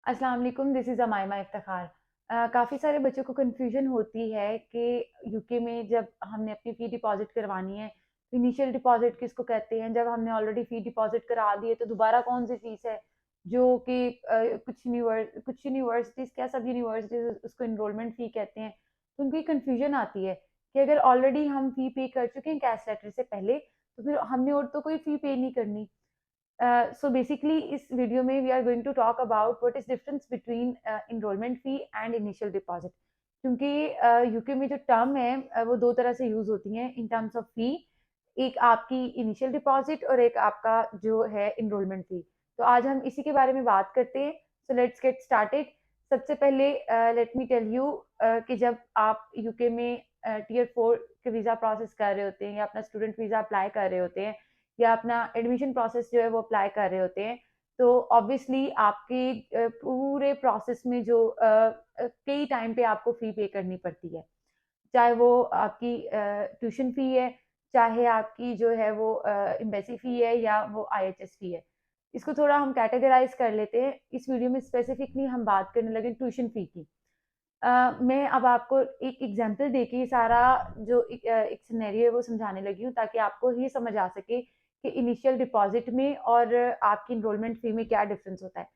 अस्सलाम वालेकुम, this is अमाइमा Iftikhar. काफ़ी सारे बच्चों को कन्फ्यूजन होती है कि यूके में जब हमने अपनी फ़ी डिपॉज़िट करवानी है, तो इनिशियल डिपॉज़िट किसको कहते हैं? जब हमने ऑलरेडी फ़ी डिपॉज़िट करा दी है, तो दोबारा कौन-सी फ़ीस है? जो कि कुछ यूनिवर्सिटीज़, क्या सब यूनिवर्सिटीज़ उसको एनरोलमेंट फ़ी कहते हैं। तो उनको ये कन्फ्यूजन आती है कि अगर ऑलरेडी हम फ़ी पे कर चुके हैं कैश लेटर से पहले, तो फिर हमने और तो कोई फ़ी पे नहीं करनी। So basically इस वीडियो में we are going to talk about what is difference between enrolment fee and initial deposit. क्योंकि यूके में जो टर्म है वो दो तरह से यूज होती हैं इन टर्म्स ऑफ फी। एक आपकी इनिशियल डिपॉजिट और एक आपका जो है एनरोलमेंट फी। तो आज हम इसी के बारे में बात करते हैं। So let's get started. सबसे पहले लेट मी टेल यू कि जब आप यूके में टीयर 4 के वीज़ा प्रोसेस कर रहे होते हैं या अपना स्टूडेंट वीज़ा अप्लाई कर रहे होते हैं या अपना एडमिशन प्रोसेस जो है वो अप्लाई कर रहे होते हैं, तो ऑब्वियसली आपके पूरे प्रोसेस में जो कई टाइम पे आपको फ़ी पे करनी पड़ती है। चाहे वो आपकी ट्यूशन फ़ी है, चाहे आपकी जो है वो एम्बेसी फ़ी है या वो आईएचएस फ़ी है। इसको थोड़ा हम कैटेगराइज़ कर लेते हैं। इस वीडियो में स्पेसिफिकली हम बात करने लगे ट्यूशन फ़ी की। मैं अब आपको एक एग्जांपल देके सारा जो एक सिनेरियो है वो समझाने लगी हूँ, ताकि आपको ये समझ आ सके कि इनिशियल डिपॉजिट में और आपकी एनरोलमेंट फी में क्या डिफरेंस होता है।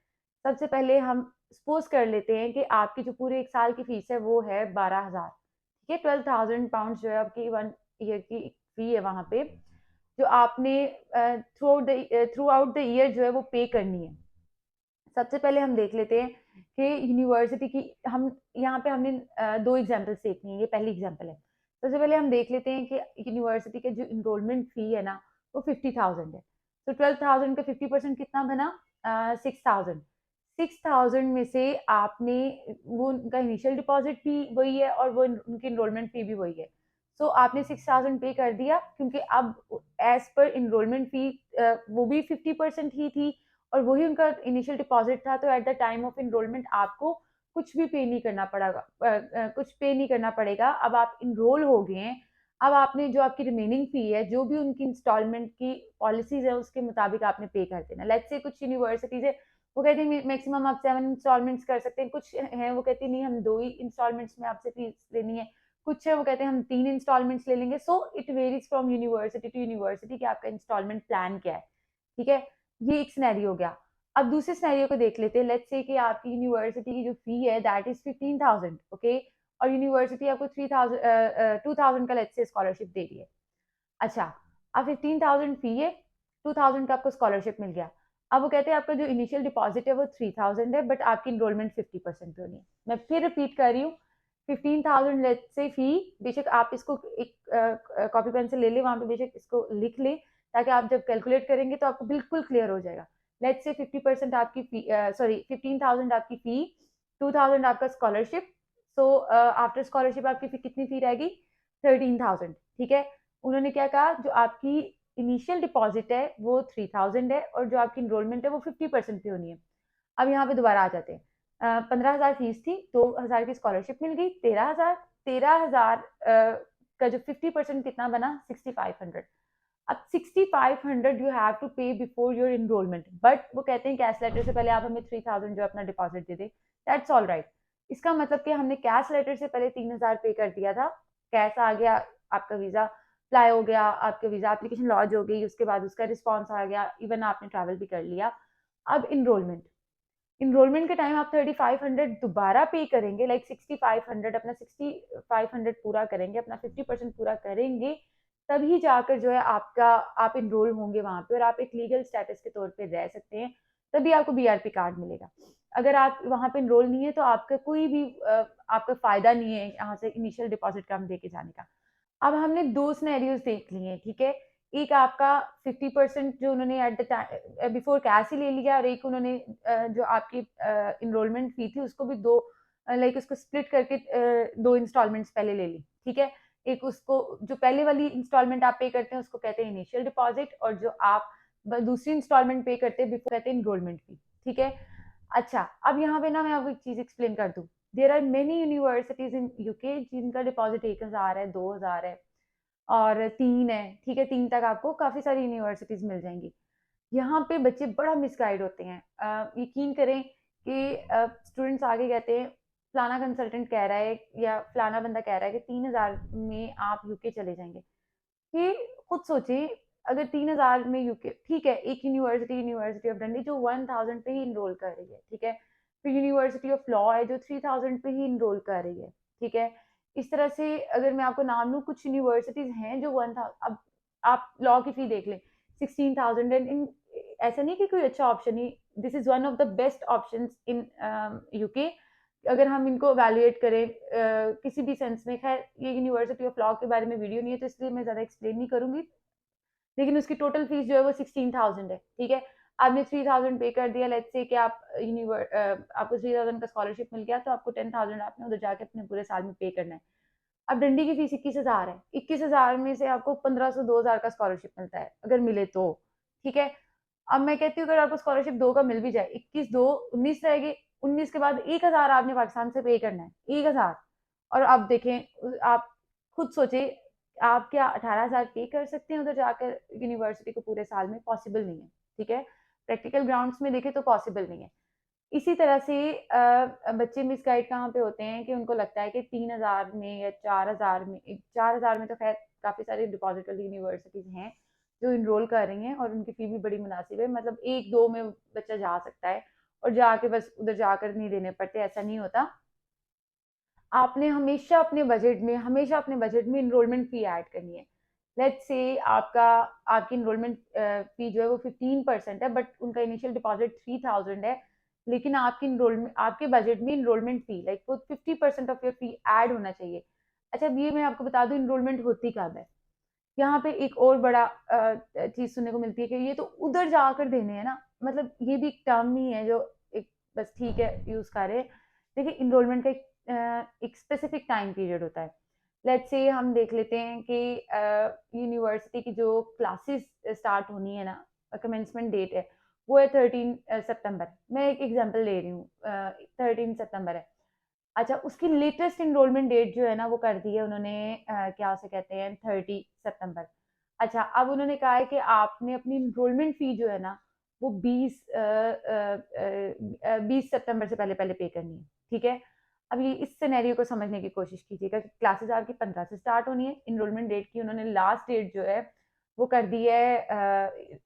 सबसे पहले हम सपोज कर लेते हैं कि आपकी जो पूरे एक साल की फीस है वो है 12,000। ठीक है, 12,000 पाउंड जो है आपकी 1 ईयर की फी है वहां पे, जो आपने थ्रू आउट द ईयर जो है वो पे करनी है। सबसे पहले हम देख लेते हैं कि यूनिवर्सिटी की हम यहाँ पे हमने दो एग्जाम्पल्स देखनी है। ये पहली एग्जाम्पल है। सबसे पहले हम देख लेते हैं कि यूनिवर्सिटी के जो इनरोलमेंट फी है ना, वो 50,000 है। तो 12,000 का 50% कितना बना? 6,000। 6,000 में से आपने, वो उनका इनिशियल डिपॉजिट भी वही है और वो उनकी इनरोलमेंट फी भी वही है। सो आपने 6,000 पे कर दिया, क्योंकि अब एज पर इनरोलमेंट फी वो भी 50% ही थी और वही उनका इनिशियल डिपॉजिट था। तो at the time of enrolment आपको कुछ भी पे नहीं करना पड़ेगा। कुछ पे नहीं करना पड़ेगा। अब आप इनरोल हो गए हैं। अब आपने जो आपकी रिमेनिंग फी है, जो भी उनकी इंस्टॉलमेंट की पॉलिसीज है, उसके मुताबिक आपने पे कर देना। लेट्स से कुछ यूनिवर्सिटीज है, वो कहती है मैक्सिमम आप 7 इंस्टॉलमेंट्स कर सकते हैं। कुछ है वो कहती नहीं, हम 2 ही इंस्टॉलमेंट्स में आपसे फीस लेनी है। कुछ है वो कहते हैं हम 3 इंस्टॉलमेंट्स ले लेंगे। So it varies from university to university कि आपका इंस्टॉलमेंट प्लान क्या है। ठीक है, ये एक सिनेरियो हो गया। अब दूसरे सिनेरियो को देख लेते हैं। लेट्स से कि आपकी यूनिवर्सिटी की जो फी है दैट इज 15,000। ओके, और यूनिवर्सिटी आपको 2,000 का लेट्स से स्कॉलरशिप दे रही है। अच्छा, अब 15,000 फी है, 2,000 का आपको स्कॉलरशिप मिल गया। अब वो कहते हैं आपका जो इनिशियल डिपॉजिट है वो 3,000 है, बट आपकी इनरोलमेंट 50% पे होनी है। मैं फिर रिपीट कर रही हूँ। 15,000 लेट्स से फी, बेशक आप इसको एक कॉपी पेन से ले ले, वहां पे बेशक इसको लिख ले, ताकि आप जब कैलकुलेट करेंगे तो आपको बिल्कुल क्लियर हो जाएगा। लेट्स से 50% आपकी फी, सॉरी 15,000 आपकी फी, 2,000 आपका स्कॉलरशिप। सो आफ्टर स्कॉलरशिप आपकी फी कितनी फी रहेगी? 13,000। ठीक है, उन्होंने क्या कहा, जो आपकी इनिशियल डिपॉजिट है वो 3,000 है और जो आपकी इनरोलमेंट है वो 50% पे होनी है। अब यहाँ पे दोबारा आ जाते हैं। 15,000 फीस थी, 2,000 की स्कॉलरशिप मिल गई, 13,000। 13,000 का जो 50% कितना बना? 6,500। अब 6,500 यू हैव टू पे बिफोर योर इनरोलमेंट, बट वो कहते हैं कैश लेटर से पहले आप हमें 3,000 जो अपना deposit they they. That's all right. इसका मतलब कि हमने कैश लेटर से पहले 3,000 पे कर दिया था। कैश आ गया, आपका वीजा अप्लाई हो गया, आपका वीजा एप्लीकेशन लॉन्च हो गई, उसके बाद उसका रिस्पॉन्स आ गया, इवन आपने ट्रैवल भी कर लिया। अब इनरोलमेंट, इनरोलमेंट के टाइम आप 3,500 दोबारा पे करेंगे, लाइक 6,500, अपना 6,500 पूरा करेंगे, अपना 50% पूरा करेंगे, तभी जाकर जो है आपका, आप इनरोल होंगे वहां पे और आप एक लीगल स्टेटस के तौर पे रह सकते हैं। तभी आपको बीआरपी कार्ड मिलेगा। अगर आप वहां पे इनरोल नहीं है तो आपका कोई भी आपका फायदा नहीं है यहाँ से इनिशियल डिपॉजिट का हम देके जाने का। अब हमने दो सिनेरियोज देख लिए हैं। ठीक है, एक आपका 50% जो उन्होंने at the time before cash ही ले लिया, और एक उन्होंने जो आपकी इनरोलमेंट फी थी उसको भी दो, लाइक उसको स्प्लिट करके 2 इंस्टॉलमेंट्स पहले ले ली। ठीक है, एक उसको, जो पहले वाली इंस्टॉलमेंट आप पे करते हैं उसको कहते हैं इनिशियल डिपॉजिट, और जो आप दूसरी इंस्टॉलमेंट पे करते हैं बिफोर कहते हैं इनरोलमेंट फी। ठीक है, अच्छा, अब यहाँ पे ना मैं आपको एक चीज एक्सप्लेन कर दूं। There are many universities in UK जिनका डिपॉजिट 1,000 है, 2,000 है और 3 है। ठीक है, 3 तक आपको काफी सारी यूनिवर्सिटीज मिल जाएंगी। यहाँ पे बच्चे बड़ा मिसगाइड होते हैं। यकीन करें कि स्टूडेंट्स आगे कहते हैं, फलाना कंसल्टेंट कह रहा है या फलाना बंदा कह रहा है कि 3000 में आप यूके चले जाएंगे। कि खुद सोचिए, अगर 3000 में यूके, ठीक है, एक यूनिवर्सिटी ऑफ डंडी जो 1000 पे ही इनरोल कर रही है, ठीक है, फिर यूनिवर्सिटी ऑफ लॉ है जो 3000 पे ही इनरोल कर रही है, ठीक है। इस तरह से अगर मैं आपको नाम लूँ, कुछ यूनिवर्सिटीज हैं जो 1000, अब आप लॉ की फी देख लें 16,000, एंड इन ऐसा नहीं कि कोई अच्छा option he, this is one of the best option in UK अगर हम इनको वैल्यूएट करें किसी भी सेंस में। खैर, ये यूनिवर्सिटी ऑफ लॉ के बारे में वीडियो नहीं है तो इसलिए मैं ज़्यादा एक्सप्लेन नहीं करूंगी, लेकिन उसकी टोटल फीस जो है वो 16,000 है, ठीक है। आपने 3000 पे कर दिया, लेट्स से कि आप आपको 3000 का स्कॉलरशिप मिल गया, तो आपको 10,000 आपने उधर जाके अपने पूरे साल में पे करना है। अब डंडी की फीस 21,000 है, 21,000 में से आपको 1500 2000 का स्कॉलरशिप मिलता है अगर मिले तो, ठीक है। अब मैं कहती हूँ अगर आपको स्कॉलरशिप 2 का मिल भी जाए, 21 2 19 रहेगी, 19 के बाद 1000 आपने पाकिस्तान से पे करना है, 1000। और अब देखें, आप खुद सोचे, आप क्या 18,000 पे कर सकते हैं उधर जाकर यूनिवर्सिटी को पूरे साल में? पॉसिबल नहीं है, ठीक है। प्रैक्टिकल ग्राउंड्स में देखें तो पॉसिबल नहीं है। इसी तरह से बच्चे मिसगाइड कहाँ पे होते हैं कि उनको लगता है कि 3000 में या 4000 में, 4000 में तो खैर काफ़ी सारी डिपॉजिटरी यूनिवर्सिटीज़ हैं जो इनरोल कर रही हैं और उनकी फ़ी भी बड़ी मुनासिब है, मतलब 1-2 में बच्चा जा सकता है और जाके बस उधर जाकर नहीं देने पड़ते, ऐसा नहीं होता। आपने हमेशा अपने बजट में इनरोलमेंट फ़ी ऐड करनी है। लेट्स से आपकी इनरोलमेंट फ़ी जो है वो 15% है, बट उनका इनिशियल डिपॉजिट 3000 है, लेकिन आपके बजट में इनरोलमेंट फ़ी लाइक वो 50% ऑफ योर फ़ी ऐड होना चाहिए। अच्छा, अब ये मैं आपको बता दूँ इनरोलमेंट होती कब है। यहाँ पे एक और बड़ा चीज़ सुनने को मिलती है कि ये तो उधर जाकर देने हैं ना, मतलब ये भी एक टर्म ही है जो एक बस ठीक है यूज़ कर रहे हैं। देखिए, इनरोलमेंट का एक स्पेसिफिक टाइम पीरियड होता है। लेट्स से हम देख लेते हैं कि यूनिवर्सिटी की जो क्लासेस स्टार्ट होनी है ना, कमेंसमेंट डेट है वो है 13 सितंबर। मैं एक एग्जांपल ले रही हूँ, 13 सितंबर है। अच्छा, उसकी लेटेस्ट इनरोलमेंट डेट जो है ना वो कर दी है उन्होंने, क्या उसे कहते हैं, 30 सितंबर। अच्छा, अब उन्होंने कहा है कि आपने अपनी इनरोलमेंट फी जो है ना वो 20 सितंबर से पहले पहले पे करनी है, ठीक है। अब ये इस सिनेरियो को समझने की कोशिश कीजिएगा कि क्लासेस आपकी 15 से स्टार्ट होनी है, इनरोलमेंट डेट की उन्होंने लास्ट डेट जो है वो कर दी है,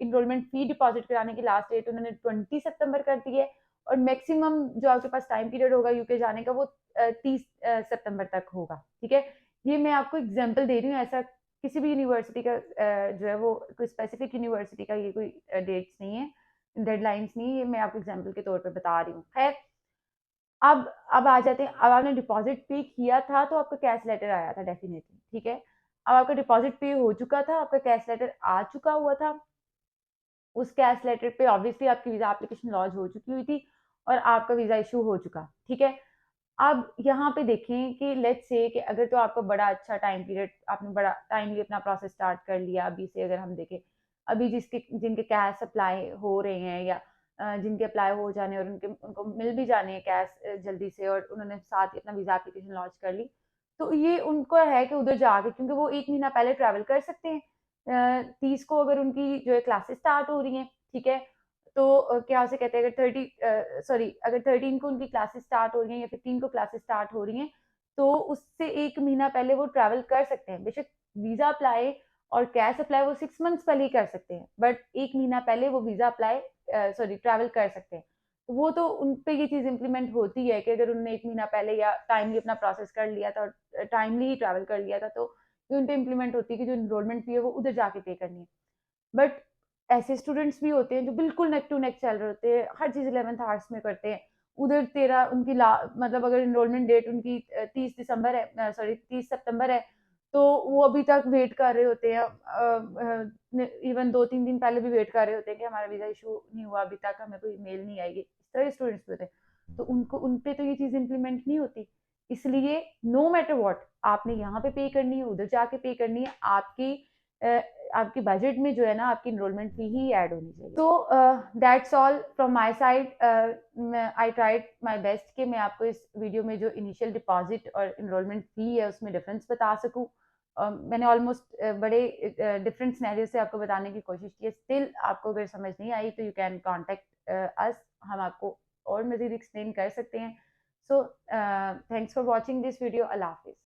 इनरोलमेंट फी डिपॉजिट कराने की लास्ट डेट उन्होंने 20 सितंबर कर दी है, और मैक्सिमम जो आपके पास टाइम पीरियड होगा यूके जाने का वो 30 सितंबर तक होगा, ठीक है। ये मैं आपको एग्जाम्पल दे रही हूँ, ऐसा किसी भी यूनिवर्सिटी का जो है वो कोई स्पेसिफिक यूनिवर्सिटी का ये कोई डेट्स नहीं है, डेडलाइंस नहीं है, ये मैं आपको एग्जाम्पल के तौर पे बता रही हूँ। खैर, अब आ जाते हैं, अब आपने डिपॉजिट पे किया था तो आपका कैश लेटर आया था डेफिनेटली, ठीक है। अब आपका डिपॉजिट पे हो चुका था, आपका कैश लेटर आ चुका हुआ था, उस कैश लेटर पे ऑब्वियसली आपकी वीजा एप्लीकेशन लॉन्च हो चुकी हुई थी और आपका वीजा इशू हो चुका, ठीक है। अब यहाँ पे देखें कि लेट्स से कि अगर तो आपका बड़ा अच्छा टाइम पीरियड, आपने बड़ा टाइमली अपना प्रोसेस स्टार्ट कर लिया, अभी से अगर हम देखें, अभी जिनके कैश अप्लाई हो रहे हैं या जिनके अप्लाई हो जाने और उनको मिल भी जाने हैं कैश जल्दी से, और उन्होंने साथ ही अपना वीजा एप्लीकेशन लॉन्च कर ली, तो ये उनको है कि उधर जाके, क्योंकि वो 1 महीना पहले ट्रैवल कर सकते हैं। 30 को अगर उनकी जो है क्लासेस स्टार्ट हो रही हैं, ठीक है, तो क्या उसे कहते हैं, अगर 13 को उनकी क्लासेस स्टार्ट हो रही हैं या 15 को क्लासेस स्टार्ट हो रही हैं, तो उससे 1 महीना पहले वो ट्रैवल कर सकते हैं। बेशक वीजा अप्लाई और कैश अप्लाई वो 6 मंथ्स पहले ही कर सकते हैं, बट 1 महीना पहले वो वीजा अप्लाई ट्रैवल कर सकते हैं। तो वो तो उन पे ये चीज़ इम्प्लीमेंट होती है कि अगर उन्होंने 1 महीना पहले या टाइमली अपना प्रोसेस कर लिया था और टाइमली ही ट्रैवल कर लिया था, तो ये उन पे इम्प्लीमेंट होती है कि जो इनरोलमेंट फी है वो उधर जाके पे करनी है। बट ऐसे स्टूडेंट्स भी होते हैं जो बिल्कुल नेक टू नेक चल रहे होते हैं, हर चीज़ 11th आवर्स में करते हैं। उधर तेरह उनकी मतलब अगर इनरोलमेंट डेट उनकी 30 दिसंबर है, 30 सितंबर है, तो वो अभी तक वेट कर रहे होते हैं, इवन 2-3 दिन पहले भी वेट कर रहे होते हैं कि हमारा वीज़ा इशू नहीं हुआ अभी तक, हमें कोई मेल नहीं आएगी। इस तरह के स्टूडेंट्स भी होते हैं, तो उन पे तो ये चीज़ इम्प्लीमेंट नहीं होती। इसलिए नो मैटर व्हाट, आपने यहाँ पे पे करनी है, उधर जाके पे करनी है, आपके बजट में जो है ना आपकी इनरोलमेंट फी ही ऐड होनी चाहिए। तो that's all from my side. I tried my best कि मैं आपको इस वीडियो में जो इनिशियल डिपॉजिट और इनरोलमेंट फी है उसमें डिफरेंस बता सकूं। मैंने ऑलमोस्ट बड़े डिफरेंट सिनेरियो से आपको बताने की कोशिश की है। स्टिल आपको अगर समझ नहीं आई तो यू कैन कॉन्टेक्ट अस, हम आपको और मज़ीद एक्सप्लेन कर सकते हैं। So thanks for watching this video. अल्लाह हाफ़िज़।